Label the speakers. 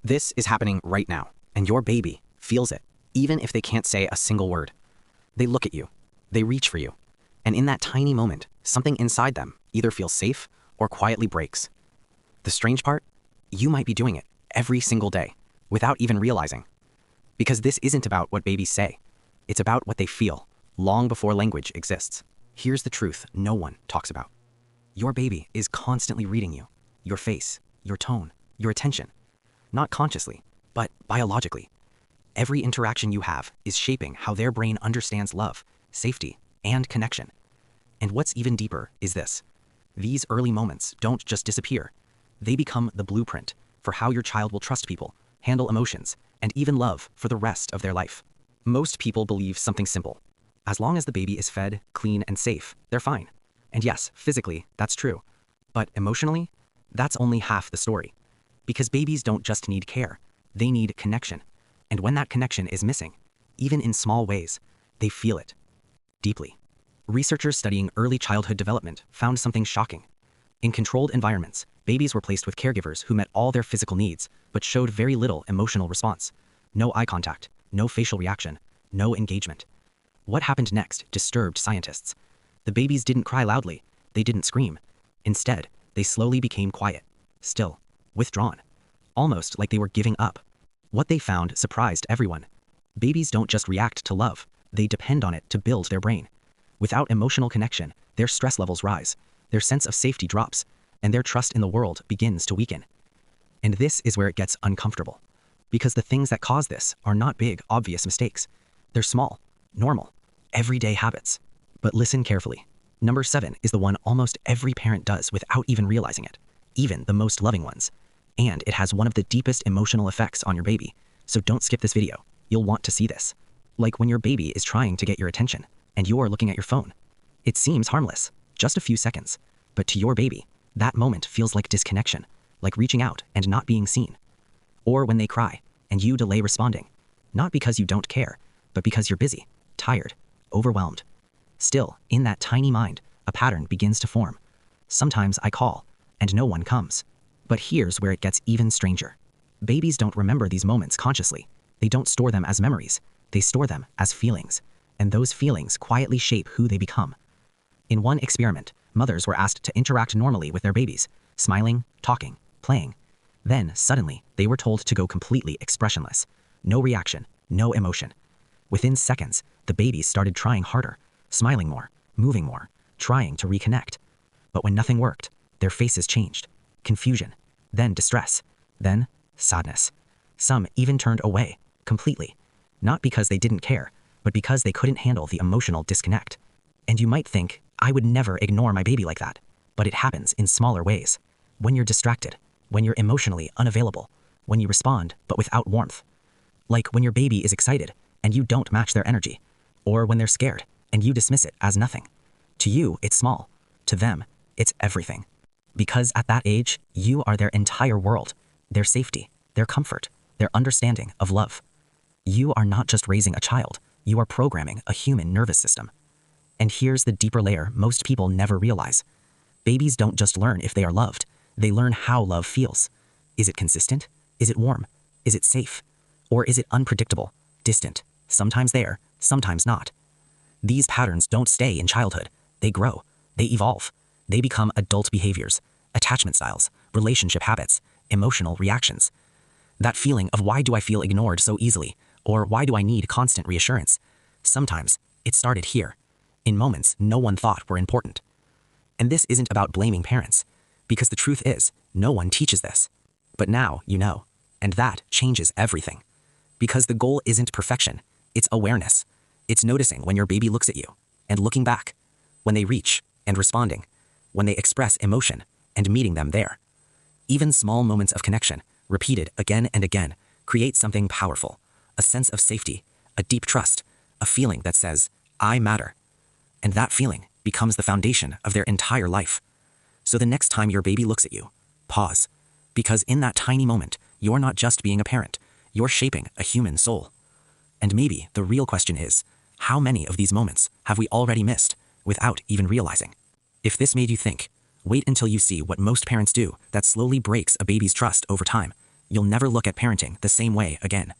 Speaker 1: This is happening right now, and your baby feels it, even if they can't say a single word. They look at you, they reach for you, and in that tiny moment, something inside them either feels safe or quietly breaks. The strange part? You might be doing it every single day, without even realizing. Because this isn't about what babies say, it's about what they feel, long before language exists. Here's the truth no one talks about. Your baby is constantly reading you, your face, your tone, your attention. Not consciously, but biologically. Every interaction you have is shaping how their brain understands love, safety, and connection. And what's even deeper is this. These early moments don't just disappear. They become the blueprint for how your child will trust people, handle emotions, and even love for the rest of their life. Most people believe something simple. As long as the baby is fed, clean, and safe, they're fine. And yes, physically, that's true. But emotionally, that's only half the story. Because babies don't just need care, they need connection. And when that connection is missing, even in small ways, they feel it deeply. Researchers studying early childhood development found something shocking. In controlled environments, babies were placed with caregivers who met all their physical needs, but showed very little emotional response. No eye contact, no facial reaction, no engagement. What happened next disturbed scientists. The babies didn't cry loudly, they didn't scream. Instead, they slowly became quiet, still, withdrawn, almost like they were giving up. What they found surprised everyone. Babies don't just react to love, they depend on it to build their brain. Without emotional connection, their stress levels rise, their sense of safety drops, and their trust in the world begins to weaken. And this is where it gets uncomfortable. Because the things that cause this are not big, obvious mistakes. They're small, normal, everyday habits. But listen carefully. Number 7 is the one almost every parent does without even realizing it, even the most loving ones. And it has one of the deepest emotional effects on your baby. So don't skip this video. You'll want to see this. Like when your baby is trying to get your attention, and you're looking at your phone. It seems harmless, just a few seconds. But to your baby, that moment feels like disconnection, like reaching out and not being seen. Or when they cry, and you delay responding. Not because you don't care, but because you're busy, tired, overwhelmed. Still, in that tiny mind, a pattern begins to form. Sometimes I call, and no one comes. But here's where it gets even stranger. Babies don't remember these moments consciously. They don't store them as memories. They store them as feelings. And those feelings quietly shape who they become. In one experiment, mothers were asked to interact normally with their babies, smiling, talking, playing. Then, suddenly, they were told to go completely expressionless. No reaction, no emotion. Within seconds, the babies started trying harder, smiling more, moving more, trying to reconnect. But when nothing worked, their faces changed. Confusion, then distress, then sadness. Some even turned away, completely. Not because they didn't care, but because they couldn't handle the emotional disconnect. And you might think, I would never ignore my baby like that. But it happens in smaller ways. When you're distracted, when you're emotionally unavailable, when you respond but without warmth. Like when your baby is excited and you don't match their energy, or when they're scared and you dismiss it as nothing. To you, it's small. To them, it's everything. Because at that age, you are their entire world, their safety, their comfort, their understanding of love. You are not just raising a child, you are programming a human nervous system. And here's the deeper layer most people never realize. Babies don't just learn if they are loved, they learn how love feels. Is it consistent? Is it warm? Is it safe? Or is it unpredictable, distant, sometimes there, sometimes not? These patterns don't stay in childhood. They grow, they evolve. They become adult behaviors, attachment styles, relationship habits, emotional reactions. That feeling of why do I feel ignored so easily, or why do I need constant reassurance? Sometimes it started here, in moments no one thought were important. And this isn't about blaming parents, because the truth is, no one teaches this. But now you know, and that changes everything. Because the goal isn't perfection, it's awareness. It's noticing when your baby looks at you, and looking back, when they reach, and responding, when they express emotion, and meeting them there. Even small moments of connection, repeated again and again, create something powerful, a sense of safety, a deep trust, a feeling that says, I matter. And that feeling becomes the foundation of their entire life. So the next time your baby looks at you, pause. Because in that tiny moment, you're not just being a parent, you're shaping a human soul. And maybe the real question is, how many of these moments have we already missed without even realizing? If this made you think, wait until you see what most parents do that slowly breaks a baby's trust over time.
Speaker 2: you'll never look at parenting the same way again.